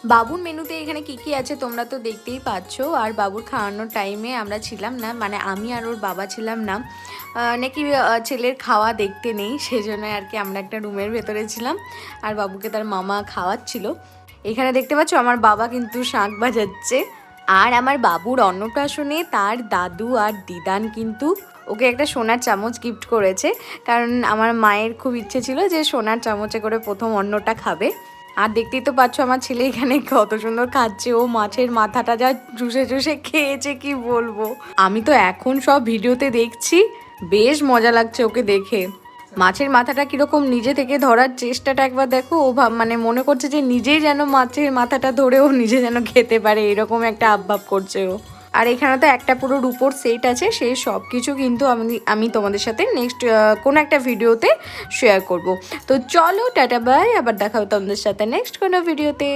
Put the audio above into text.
বাবুর মেনুতে এখানে কি আছে তোমরা তো দেখতেই পাচ্ছ। আর বাবুর খাওয়ানোর টাইমে আমরা ছিলাম না, মানে আমি আর ওর বাবা ছিলাম না, নাকি ছেলের খাওয়া দেখতে নেই, সেজন্য আর কি আমরা একটা রুমের ভেতরে ছিলাম আর বাবুকে তার মামা খাওয়াচ্ছিল। এখানে দেখতে পাচ্ছ আমার বাবা কিন্তু শাঁখ বাজাচ্ছে। আর আমার বাবুর অন্নপ্রাশনে তার দাদু আর দিদান কিন্তু ওকে একটা সোনার চামচ গিফট করেছে, কারণ আমার মায়ের খুব ইচ্ছে ছিল যে সোনার চামচে করে প্রথম অন্নটা খাবে। আর দেখতেই তো পাচ্ছ আমার ছেলে এখানে কত সুন্দর খাচ্ছে, ও মাছের মাথাটা যা চুষে চুষে খেয়েছে কি বলবো। আমি তো এখন সব ভিডিওতে দেখছি, বেশ মজা লাগছে ওকে দেখে। মাছের মাথাটা কিরকম নিজে থেকে ধরার চেষ্টাটা একবার দেখো, ও মানে মনে করছে যে নিজেই যেন মাছের মাথাটা ধরে ও নিজে যেন খেতে পারে, এরকম একটা আবভাব করছে ও। আর এখানে তো একটা পুরো রুপোর সেট আছে, সেই সব কিছু কিন্তু আমি তোমাদের সাথে নেক্সট কোনো একটা ভিডিওতে শেয়ার করব। তো চলো টাটা বাই, আবার দেখা হবে তোমাদের সাথে নেক্সট কোনো ভিডিওতে।